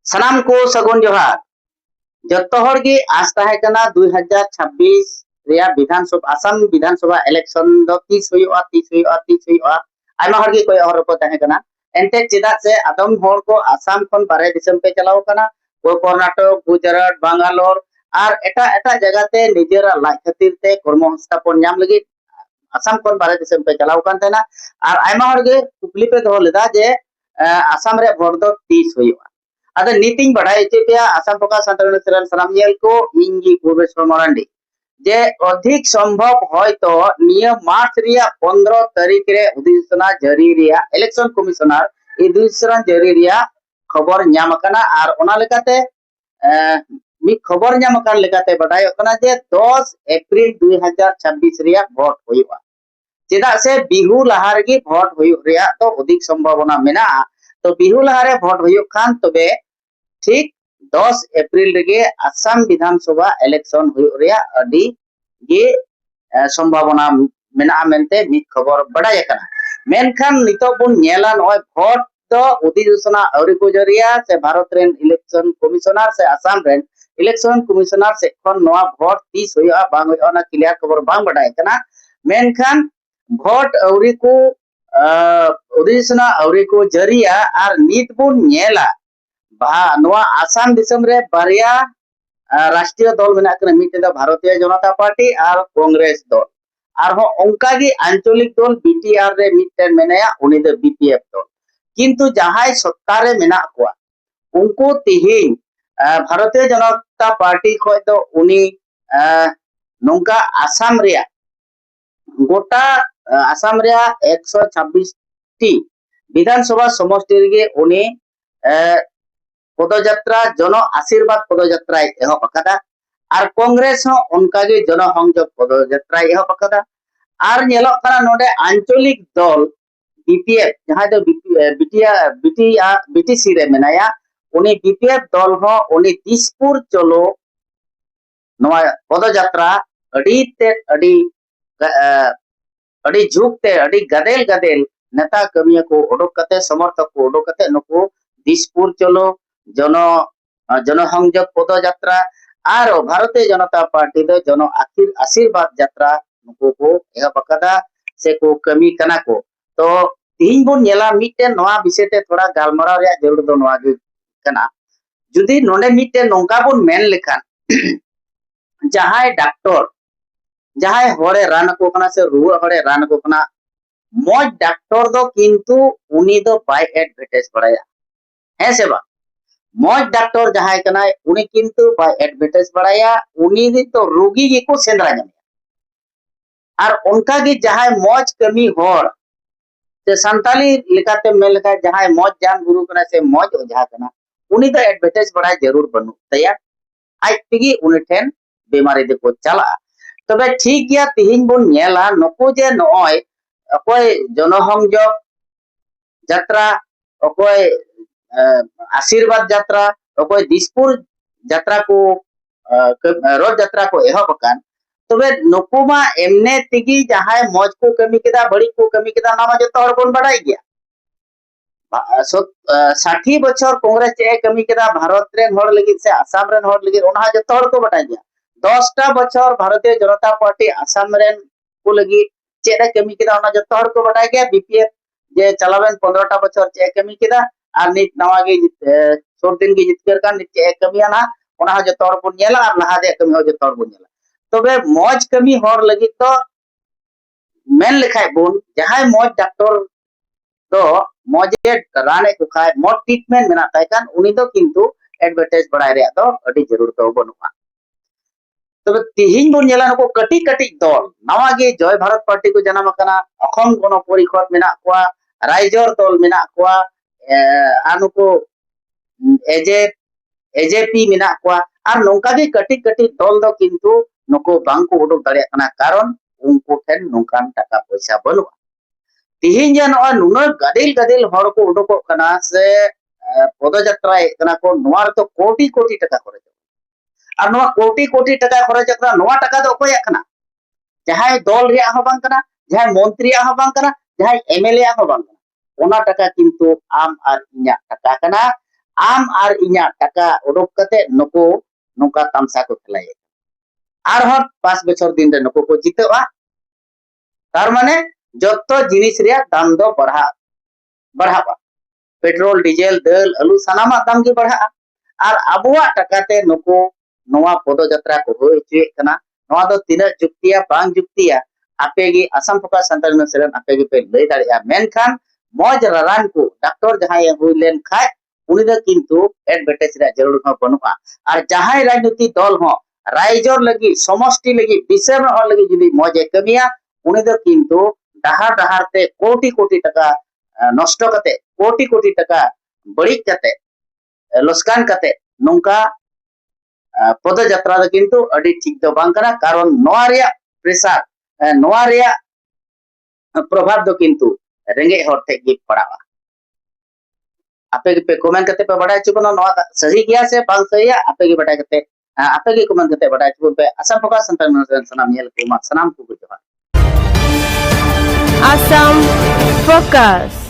सनाम को सगुन जोहार जत्तो हर गे आज ताहे कना 2026 रिया विधानसभा आसाम विधानसभा इलेक्शन दो तीस हुआ आयमा हर गे कोई हर को ताहे कना एंते चिदा से आदम हर को आसाम खन बारे दिसम पे चलाव कना को कर्नाटक गुजरात बांगालोर और एटा एटा जगह ते निजेरा लाज खातिर ते कर्मसंस्थापन नाम लगी आसाम खन बारे दिसम पे चलाव कान तेना और आयमा हर गे कुकली पे दो लेदा जे आसाम रे भोट दो 30 हुआ ada niting badai cepia asam poka santaran seran sanamyel ko ingi purveshwar marandi je अधिक संभव होय तो निया मार्च रिया 15 तारीख रे अधिसूचना जारी रिया इलेक्शन कमिश्नर अधिसूचना जारी रिया खबर ᱧᱟᱢ akana ar ona lekate mi खबर ᱧᱟᱢ akan lekate badai akana je 10 अप्रैल 2026 रिया भोट हुआ चेदा से बिहु लहार गी भोट हुई रिया तो अधिक संभावना मेना तो बिहु लहारे भोट हुई खान तबे ठीक 10 अप्रैल रे आसाम विधानसभा इलेक्शन हुआ अडी गे संभावना मेना मेनते मित खबर बड़ाय कना मेनखान नितो बुन नेला नय भोट तो अधिसूचना अवरी को जरिया से भारत रेन इलेक्शन कमिश्नर से आसाम रेन इलेक्शन कमिश्नर से खन नवा भोट 30 हुआ बांग हुआ ना क्लियर खबर बांग बड़ाय कना मेनखान भोट अवरी को अधिसूचना अवरी को जरिया और नित बुन नेला आसाम दिसम रे बारिया राष्ट्रीय दल मेना मिटे भारतीय जनता पार्टी और कांग्रेस दल और अंकागी आंचलिक दल बीटीआर रे मिटे मेनाया उनी दो बीपीएफ दल किंतु जहां सत्ता रे मेना को उनको तिहिन भारतीय जनता पार्टी खो तो उनी नोंका आसाम रे गोटा आसाम रे 126 टी विधानसभा समष्टि रे उनी पदयात्रा जन आशीर्वाद पदयात्रा एहब अकादा और कांग्रेस उनकागे जन संयोग पदयात्रा एहब अकादा और नेलोक कना नोडे आंचलिक दल बीपीएफ जहां दो बीटीसी रे मेनाया उनी बीपीएफ दल हो उनी दिसपुर चलो नवा पदयात्रा अड़ी झुकते अड़ी गदेल गदेल नेता कमिया को ओडोक कते समर्थक को ओडोक कते नुको दिसपुर चलो जन जनसंयोग पदयात्रा और भारतीय जनता पार्टी दो जन आशीर्वाद यात्रा नुको को एहब अकादा से को कमी कना को तो तीन बुन नेला मिटे नवा विषय ते थोड़ा गालमराव रे जरूर दो नवा गे कना जुदी नोंडे मिटे नोंका बुन मेन लेखान जहां डॉक्टर जहां होड़े रान को कना से रुआ होड़े रान को कना मोज डॉक्टर दो किंतु उनी दो बाय एडवर्टाइज बड़ाया है से बा मौज डॉक्टर जहां कना उनी किंतु बाय एडवर्टाइज बड़ाया उनी तो रोगी गे को सेंद्रा और उनका गे जहां मौज कमी होड़ से संताली लेकाते मेल लेका जहां मौज जान गुरु कना से मौज ओझा कना उनी तो एडवर्टाइज बड़ा जरूर बनु तैयार आज तिगी उनी ठेन बीमारी दे को चला तबे ठीक गया तिहिन बुन नेला नको जे नय अकोय जनसंयोग यात्रा अकोय आशीर्वाद यात्रा अकोय दिसपुर यात्रा को रोड यात्रा को एहब अकान तबे नुकुमा एमने तिगी जहां मौज को कमी केदा बड़ी को कमी केदा नामा जतो हर बन बड़ाई गया 60 बछर कांग्रेस चे कमी केदा भारत रेन हर लगी से आसाम रेन हर लगी ओना जतो हर को बटाई गया 10टा बछर भारतीय जनता पार्टी आसाम रेन को लगी चेदा कमी केदा ओना जतो हर को बटाई गया बीपीएफ जे चलावेन 15टा बछर चे कमी केदा और नित नवागे सोर दिन की जितकर का नित चे कमिया ना ओना जतो हर बन नेला और लहा दे कमी हो जतो हर बन नेला तबे मौज कमी हर लगी तो मेन लेखाय बुन जहां मौज डॉक्टर तो मौजे राने को खाय मौज ट्रीटमेंट मेना ताय कान उनी दो किंतु एडवर्टाइज बड़ाय रे तो अडी जरूर तो बनुआ तबे तिहिन बुन नेला नको कटी कटी दल नवागे जय भारत पार्टी को जनाम कना अखम गण परिषद मेना कोआ राइजर दल मेना कोआ आनुको एजेपी मेना कोआ और नोंका गे कटी कटी दल दो किंतु नको बांग को उडुक दाड़िया कना कारण उनको ठेन नोंकान टाका पैसा बनुआ तिहिन जे न नुना गदेल गदेल हर को उडुको कना से पदयात्रा कना को नोवार तो कोटी कोटी टाका खर्च और नोवा कोटी कोटी टाका खर्च कना नोवा टाका दो कोया कना जहां दल रे हो बांग कना जहां मंत्री हो बांग कना जहां एमएलए हो बांग कना ओना टाका किंतु आम और इन्या टाका कना आम और इना टाका उडुक कते नुकु नुका तमसा को खेलाय और 5 बछर दिन रे नुकु को जितवा तार माने जत्तो जिनिस रे दाम दो बढ़ा पेट्रोल डीजल दाल आलू सानामा दाम के बढ़ा और अबुआ टकाते नुकु नोवा पदयात्रा को होय चुए कना नोवा दो तिना जुक्तिया बांग जुक्तिया आपेगी असम फोका संतान नसरन आपेगी पे लय दाड़िया मेनखान मौज रारान को डॉक्टर जहां हुई लेन खाय उनी द किंतु एडवर्टाइज रे जरूर हो बनुआ और जहां राजनीति दल हो राइजर लगी समष्टि लगी विषय में हर लगी जुदी मौज कमिया उनी द किंतु डहार डहार ते कोटी कोटी टका नष्ट कते कोटी टका बड़ी कते लस्कान कते नोंका पदयात्रा द किंतु अडी ठीक दो बांग करा कारण नोआ रिया प्रेसार नोआ रिया प्रभाव दो किंतु रेंगे हर थे गी पड़ावा आपे के पे कमेंट करते पे बड़ा चुको नोआ सही गया से बांग सही आपे के बड़ा करते आपे के कमेंट करते बड़ा चुको पे असम फोका संतान सनाम येल को मा सनाम को जोहार Assam Focus.